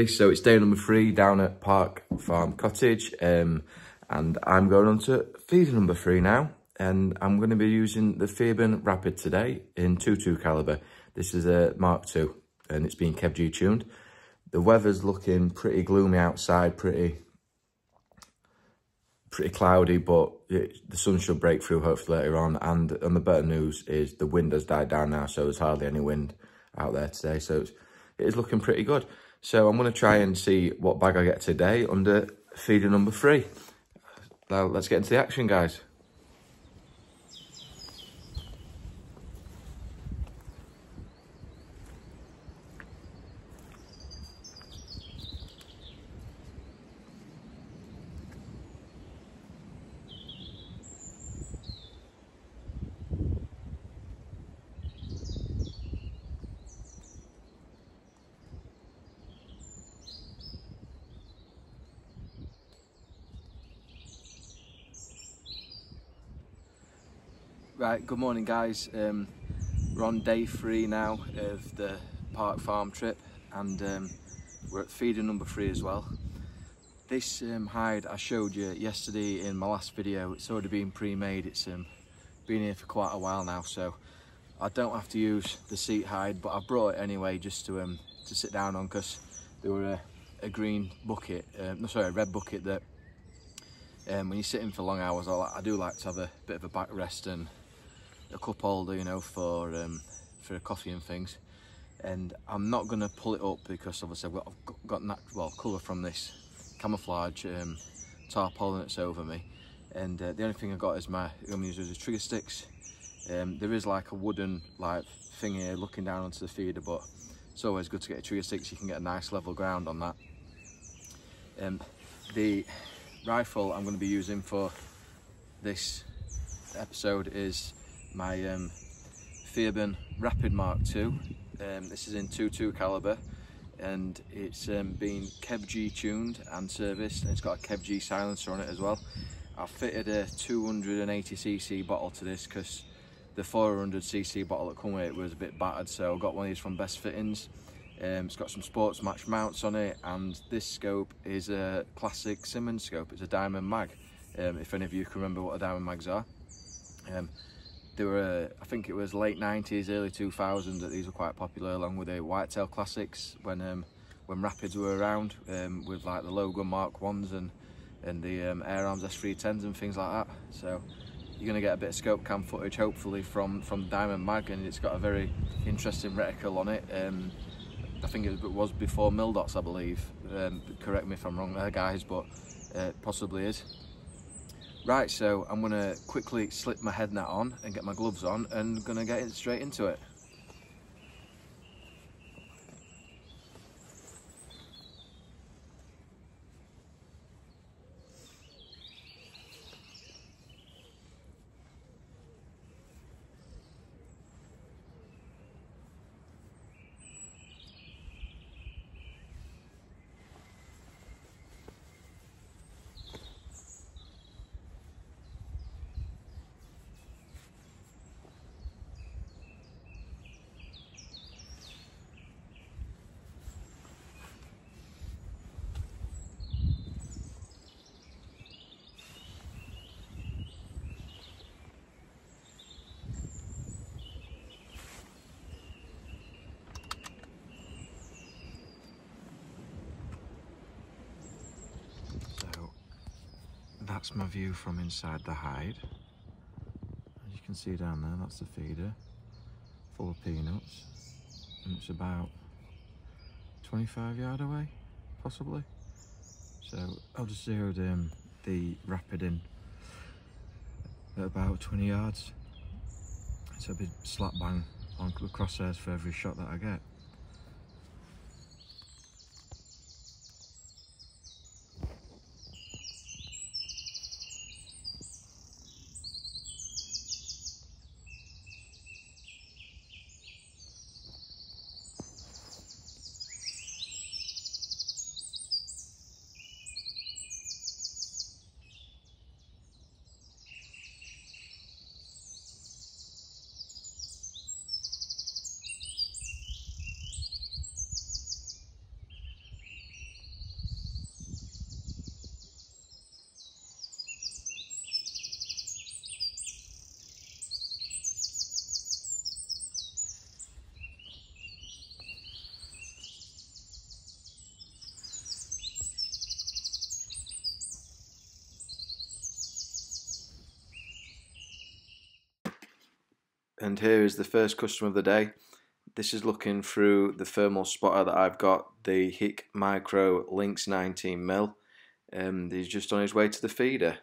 So it's day number 3 down at Park Farm Cottage, and I'm going on to feeder number 3 now, and I'm going to be using the Theoben Rapid today in 22 caliber. This is a Mark II and it's been KevG tuned. The weather's looking pretty gloomy outside, pretty cloudy, but the sun should break through hopefully later on. And the better news is the wind has died down now, so there's hardly any wind out there today, so it is looking pretty good. So I'm going to try and see what bag I get today under feeder number 3. Now let's get into the action, guys. Right, good morning guys. We're on day 3 now of the Park Farm trip, and we're at feeder number 3 as well. This hide I showed you yesterday in my last video, it's already been pre-made. It's been here for quite a while now, so I don't have to use the seat hide, but I brought it anyway just to sit down on, because there were a green bucket, no sorry, a red bucket that when you're sitting for long hours, I do like to have a bit of a backrest and a cup holder, you know, for a coffee and things. And I'm not going to pull it up because obviously I've got colour from this camouflage tarpaulin that's over me, and the only thing I got is I'm going to use as trigger sticks. There is like a wooden thing here looking down onto the feeder, but it's always good to get a trigger stick so you can get a nice level ground on that. The rifle I'm going to be using for this episode is my Theoben Rapid Mark II. This is in 22 caliber, and it's been KevG tuned and serviced, and it's got a KevG silencer on it as well. I fitted a 280cc bottle to this because the 400cc bottle that come with it was a bit battered, so I got one of these from Best Fittings. It's got some sports match mounts on it, and this scope is a classic Simmons scope. It's a Diamond Mag, if any of you can remember what a Diamond Mags are. They were, I think it was late 90s, early 2000s that these were quite popular, along with the whitetail classics when Rapids were around, with like the Logan Mark 1s and the Airguns S310s and things like that. So you're going to get a bit of scope cam footage hopefully from Diamond Mag, and it's got a very interesting reticle on it. I think it was before Mildots, I believe. Correct me if I'm wrong there guys, but possibly is. Right, so I'm going to quickly slip my head net on and get my gloves on, and going to get straight into it. That's my view from inside the hide. As you can see down there, that's the feeder, full of peanuts, and it's about 25 yards away, possibly. So I'll just zeroed the Rapid in at about 20 yards. It's a big slap bang on the crosshairs for every shot that I get. And here is the first customer of the day. This is looking through the thermal spotter that I've got, the Hick Micro Lynx 19mm. He's just on his way to the feeder.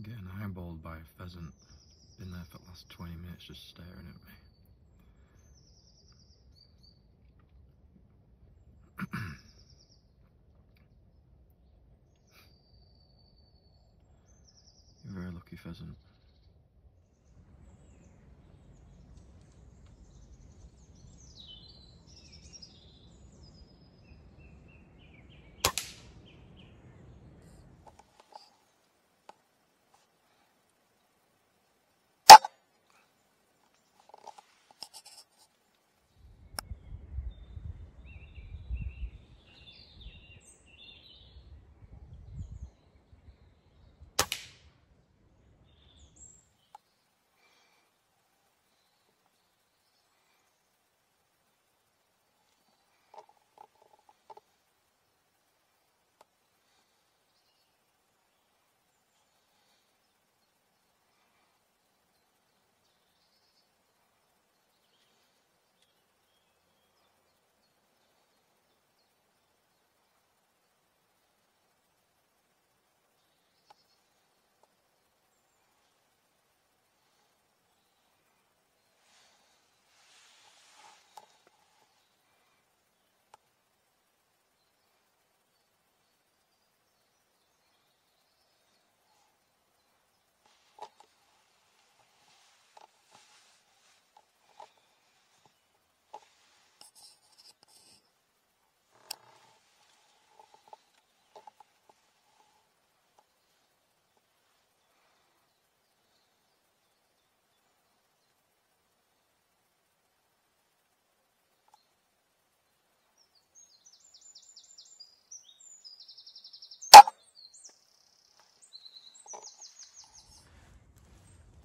Getting eyeballed by a pheasant. Been there for the last 20 minutes just staring at me. You're a very lucky pheasant.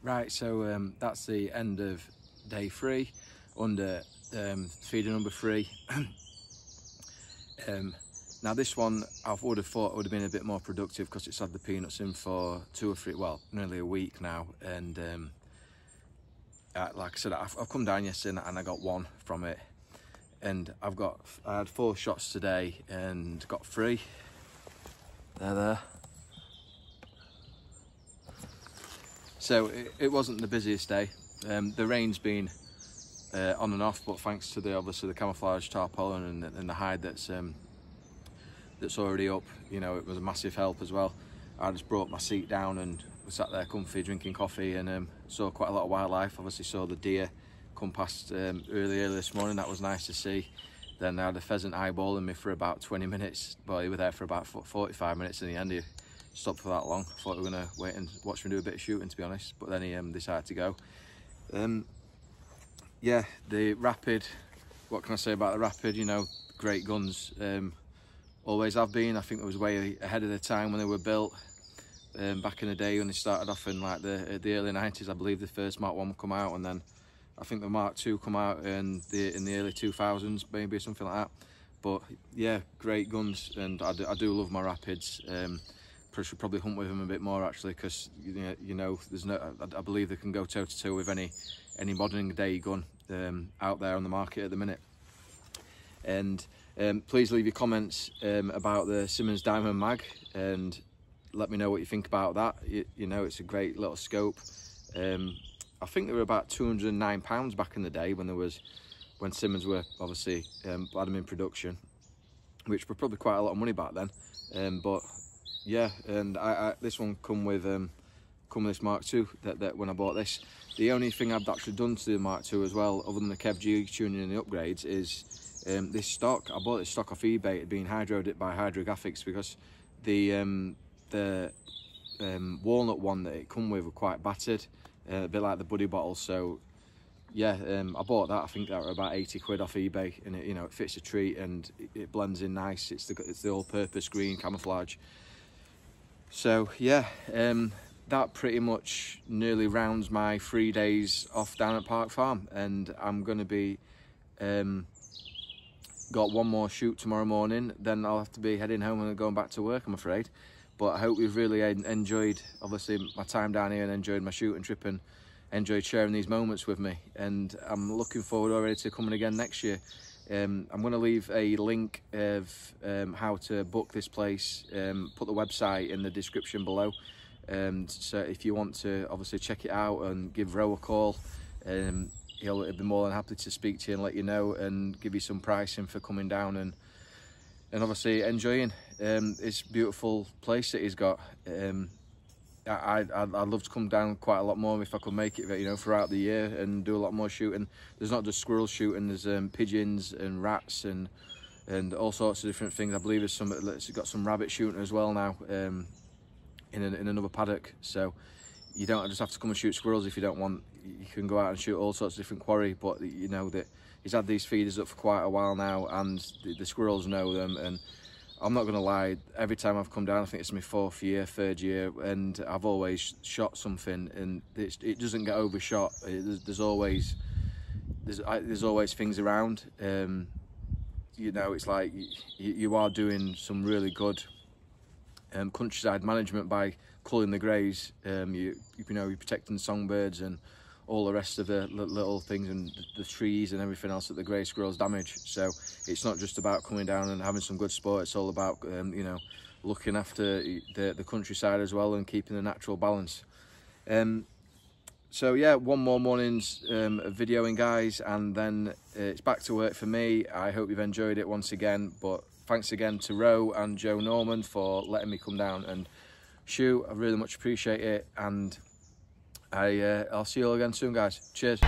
Right, so that's the end of day 3 under feeder number 3. Now this one, I would have thought would have been a bit more productive because it's had the peanuts in for 2 or 3, well, nearly a week now. And like I said, I've come down yesterday and I got 1 from it. And I had 4 shots today and got 3. They're there. So it wasn't the busiest day. The rain's been on and off, but thanks to obviously the camouflage tarpaulin and the hide that's already up, you know, it was a massive help as well. I just brought my seat down and was sat there comfy drinking coffee, and saw quite a lot of wildlife. Obviously saw the deer come past early this morning. That was nice to see. Then I had a pheasant eyeballing me for about 20 minutes. Well, he was there for about 45 minutes in the end. He stopped for that long. I thought we were going to wait and watch me do a bit of shooting, to be honest, but then he decided to go. Yeah, the Rapid, what can I say about the Rapid? You know, great guns, always have been. I think it was way ahead of the time when they were built. Back in the day when they started off in like the early 90s, I believe the first Mark 1 come out, and then I think the Mark 2 come out in the early 2000s, maybe something like that. But yeah, great guns, and I do love my Rapids. Should probably hunt with them a bit more actually, because you know there's no, I believe they can go toe to toe with any modern day gun out there on the market at the minute. And please leave your comments about the Simmons Diamond Mag and let me know what you think about that. You know, it's a great little scope. I think they were about £209 back in the day when Simmons were obviously had them in production, which were probably quite a lot of money back then. But yeah, and this one come with this Mark II that when I bought this. The only thing I've actually done to the Mark II as well, other than the Kev G tuning and the upgrades, is this stock. I bought this stock off eBay. It had been hydroed by Hydrographics because the walnut one that it come with were quite battered, a bit like the Buddy bottle. So yeah, I bought that. I think that were about 80 quid off eBay, and it, you know, it fits a treat and it blends in nice. It's the all-purpose green camouflage. So yeah, that pretty much nearly rounds my 3 days off down at Park Farm, and I'm going to be got 1 more shoot tomorrow morning. Then I'll have to be heading home and going back to work, I'm afraid. But I hope you've really enjoyed obviously my time down here and enjoyed my shooting trip and enjoyed sharing these moments with me. And I'm looking forward already to coming again next year. I'm going to leave a link of how to book this place, put the website in the description below, so if you want to obviously check it out and give Ro a call, he'll be more than happy to speak to you and let you know and give you some pricing for coming down and obviously enjoying this beautiful place that he's got. I'd love to come down quite a lot more if I could make it, you know, throughout the year and do a lot more shooting. There's not just squirrel shooting, there's pigeons and rats and all sorts of different things. I believe it's got some rabbit shooting as well now in another paddock. So you don't just have to come and shoot squirrels if you don't want. You can go out and shoot all sorts of different quarry, but you know that he's had these feeders up for quite a while now, and the squirrels know them. And I'm not going to lie, every time I've come down, I think it's my 4th year, 3rd year, and I've always shot something, and it doesn't get overshot. There's always things around. You know, it's like you are doing some really good countryside management by culling the greys. You know, you're protecting the songbirds and all the rest of the little things and the trees and everything else that the grey squirrels damage. So it's not just about coming down and having some good sport, it's all about you know, looking after the countryside as well and keeping the natural balance. So yeah, 1 more morning's of videoing, guys, and then it's back to work for me. I hope you've enjoyed it once again, but thanks again to Ro and Joe Norman for letting me come down and shoot. I really much appreciate it, and I'll see you all again soon, guys. Cheers.